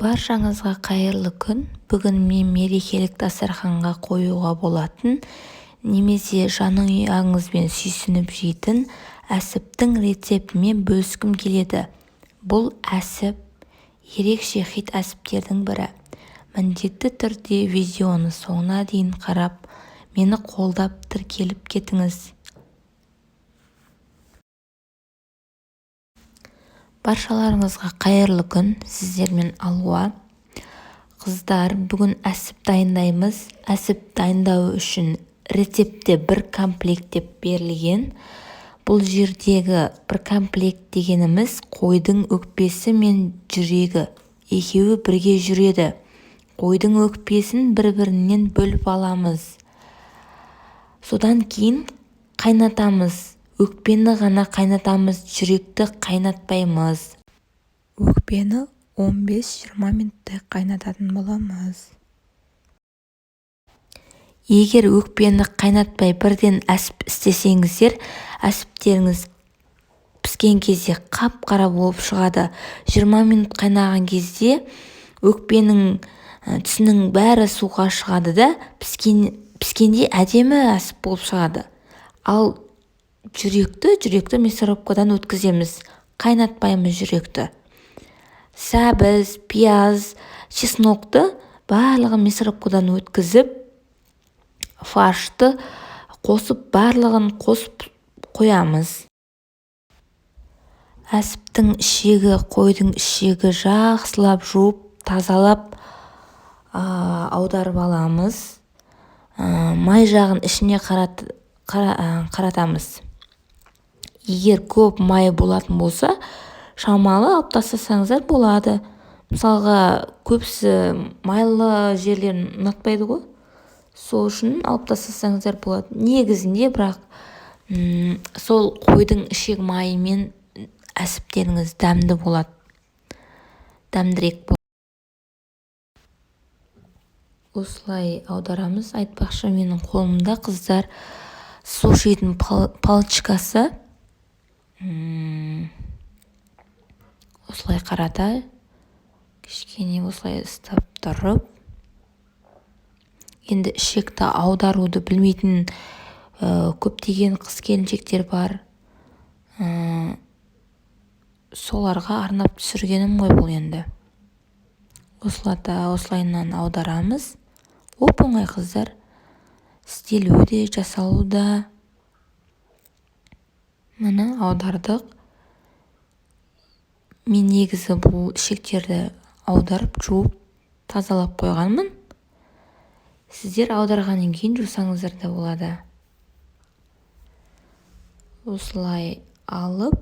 Баршаңызға қайырлы күн. Бүгін мен мерекелік дастарханға қоюға болатын, немесе жаның аңызбен сүйсініп жейтін әсіптің рецептімен бөліскім келеді. Бұл әсіп ерекше хит әсіптердің бірі. Міндетті түрде видеоны соңына дейін қарап, мені қолдап тіркеліп кетіңіз. Баршаларыңызға қайырлы күн, сіздермен алуа. Қыздар, бүгін әсіп дайындаймыз. Әсіп дайындау үшін рецептте бір комплект деп берілген. Бұл жердегі бір комплект дегеніміз қойдың өкпесі мен жүрегі. Екеуі бірге жүреді. Қойдың өкпесін бір-бірінен бөліп аламыз. Содан кейін қайнатамыз. Өкпені ғана қайнатамыз, жүректі қайнатпаймыз. Өкпені 15-20 минуттай қайнататын боламыз. Егер өкпені қайнатпай бірден әсіп істесеңіздер, әсіптеріңіз піскен кезде қап-қара болып шығады. 20 минут қайнаған кезде өкпенің түсінің бәрі суға шығады да, піскенде әдемі әсіп болып шығады. Ал жүректі мясорубкадан өткіземіз, қайнатпаймыз жүректі. Сәбіз, пияз, чеснокты барлығын мясорубкадан өткізіп, фаршты қосып, барлығын қосып қоямыз. Әсіптің ішегі, қойдың ішегі жақсылап жуып, тазалап аударып аламыз. Май жағын ішіне қаратамыз. Егер көп май болатын болса, шамалы алып тастасаңыздар болады. Мысалға, көбісі майлы жерлерін ұнатпайды ғой. Сол үшін алып тастасаңыздар болады. Негізінде бірақ сол қойдың ішек майымен әсіптеріңіз дәмді болады. Дәмдірек болады. Осылай аударамыз. Айтпақшы, менің қолымда, қыздар, сушидің палочкасы. Осылай қарата, кішкене осылай ұстап тұрып, енді ішекті аударуды білмейтін көптеген қыз-келіншектер бар. Соларға арнап түсіргенім ғой бұл енді. Осылайынан аударамыз. Оп-оңай, қыздар. Істелуі де, жасалуы да. Міне аудардық. Мен негізі бұл ішектерді аударып, жуып, тазалап қойғанмын. Сіздер аударғаннан кейін жусаңыздар да болады. Осылай алып,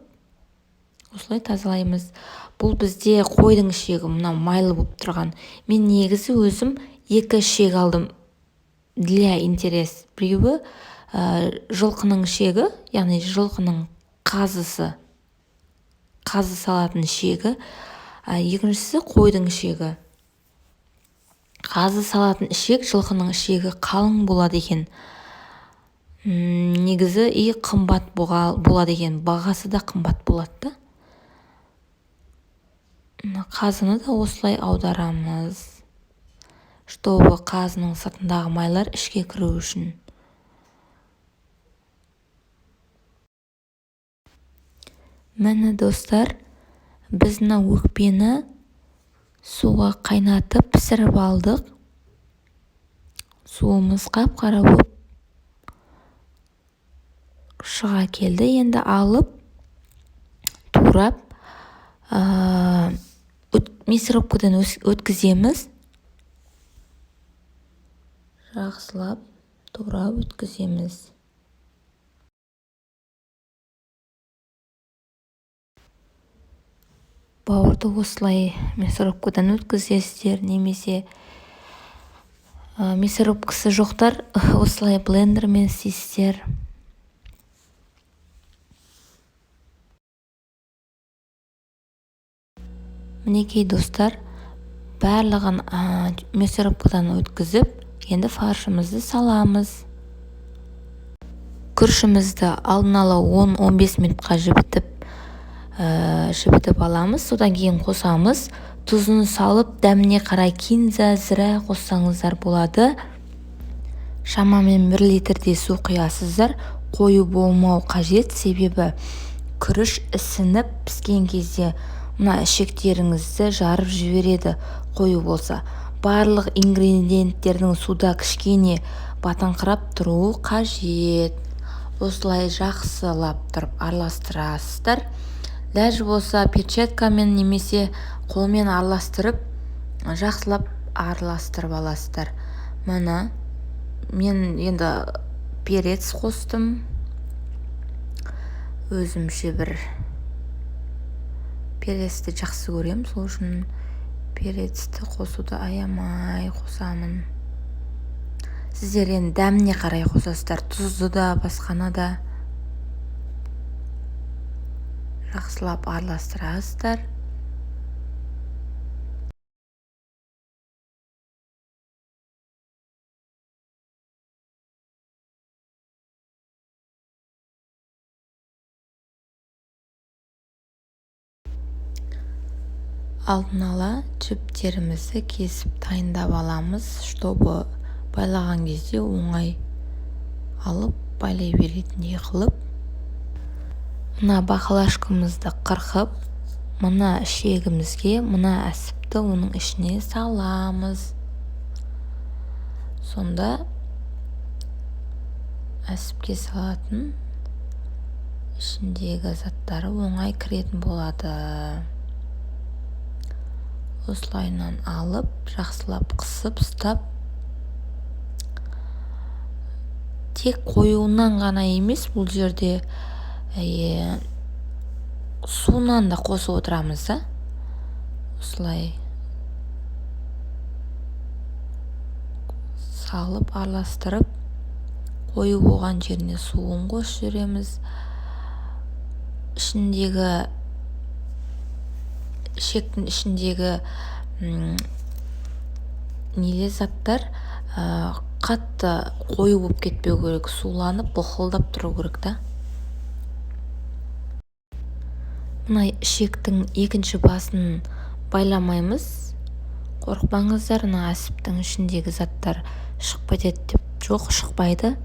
осылай тазалаймыз. Бұл бізде қойдың ішегі, мына майлы болып тұрған. Мен негізі өзім 2 ішек алдым. Для интерес. Біреуі жылқының ішегі, яғни жылқының қазысы. Қазы салатын ішегі. Екіншісі қойдың ішегі. Қазы салатын ішек, жылқының ішегі қалың болады екен. Негізі қымбат болады екен. Бағасы да қымбат болады. Қазыны да осылай аударамыз. Чтобы қазының сыртындағы майлар ішке кіру үшін. Міне достар, біз өкпені суға қайнатып пісіріп алдық. Суымыз қап-қара болып шыға келді. Енді алып, турап, мясорубкадан өткіземіз. Жақсылап, турап өткіземіз. Бауырды осылай мясорубкадан өткізесіздер, немесе мясорубкасы жоқтар осылай блендермен істейсіздер. Мінекей достар, барлығын мясорубкадан өткізіп, енді фаршымызды саламыз. Күрішімізді алдын ала 10-15 минутқа жібітіп аламыз. Содан кейін қосамыз. тұзын салып дәміне қарай кинза, зіра қоссаңыздар болады. Шамамен 1 литрдей су құясыздар. Қою болмау қажет, себебі күріш ісініп піскен кезде мына ішектеріңізді жарып жібереді қою болса. Барлық ингредиенттердің суда кішкене батыңқырап тұруы қажет. Осылай жақсылап тұрып араластырасыздар. Ләж болса перчаткамен немесе қолмен араластырып, жақсылап араластырып аласыздар. Мына мен енді перец қостым. Өзімше бір перецті жақсы көрем, сол үшін перецті қосуды аямай қосамын. Сіздер енді дәміне қарай қосасыздар, тұзды да, басқаны да. Жақсылап араластырасыздар. Алдын ала жіптерімізді кесіп дайындап аламыз, чтобы байлаған кезде оңай алып байлай беретіндей қылып. Мына бақалашкамызды қырқып, мына ішегімізге мына әсіпті оның ішіне саламыз. Сонда әсіпке салатын ішіндегі заттары оңай кіретін болады. Осылайынан алып, жақсылап қысып, ұстап. Тек қоюынан ғана емес, бұл жерде суынан да қосып отырамыз. Осылай салып, араластырып, қою болған жеріне суын қосып жүреміз. Ішектің ішіндегі неле заттар қатты қою болып кетпеу керек, суланып, бұлқылдап тұру керек та. Мына ішектің екінші басын байламаймыз. Қорықпаңыздар, мына әсіптің ішіндегі заттар шықпайды деп. Жоқ, шықпайды.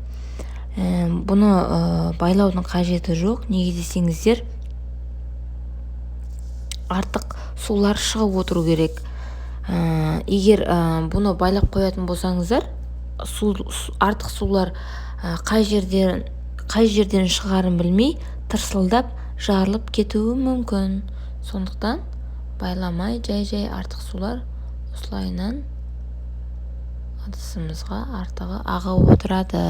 Бұны байлаудың қажеті жоқ. Неге десеңіздер, артық сулар шығып отыру керек. Егер бұны байлап қоятын болсаңыздар, артық сулар қай жерден шығарын білмей, тырсылдап жарылып кетуі мүмкін. Сондықтан байламай, жай артық сулар осылайынан ыдысымызға артығы ағып отырады.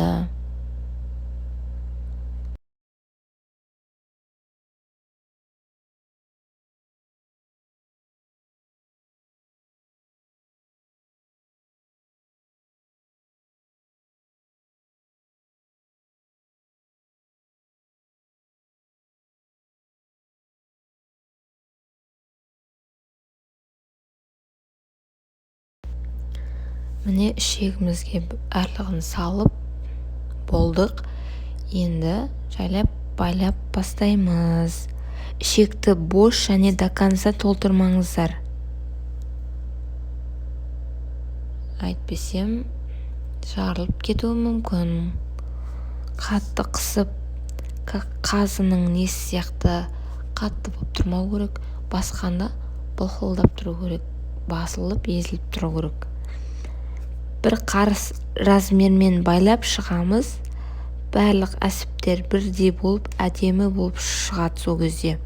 Міне ішегімізге барлығын салып болдық. Енді жайлап байлап бастаймыз. Ішекті бош және до конца толтырмаңыздар. Айтпесем жарылып кетуі мүмкін. Қатты қысып, қазының несі сияқты қатты болып тұрмау керек. Басқанда бұлқылдап тұру керек. Басылып, езіліп тұру керек. Бір қарыс размермен байлап шығамыз. Барлық әсіптер бірдей болып, әдемі болып шығады сол кезде.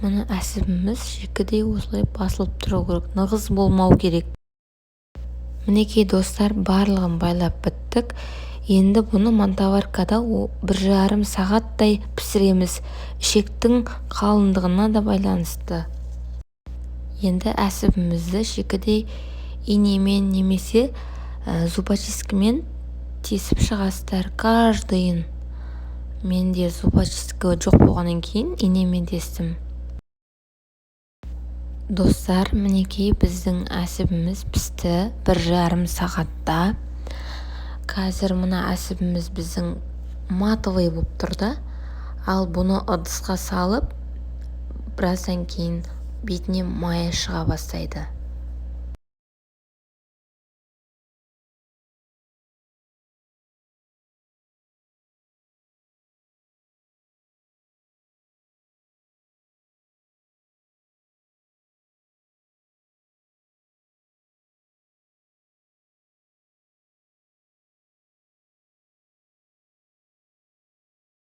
Мұны әсібіміз шекідей осылай басылып тұру керек, нығыз болмау керек. Мінекей достар, барлығын байлап біттік. Енді бұны мантаваркада 1,5 сағаттай пісіреміз. Ішектің қалыңдығына да байланысты. Енді әсібімізді шикідей инемен немесе зубочисткімен тесіп шығастар. Каждыйын. Менде зубочисткі жоқ болғаннан кейін инемен тестім. Достар, мінекей біздің әсібіміз пісті 1,5 сағатта. Қазір мына әсібіміз біздің матовый болып тұрды. Ал бұны ыдысқа салып, біраздан кейін бетіне мая шыға бастайды.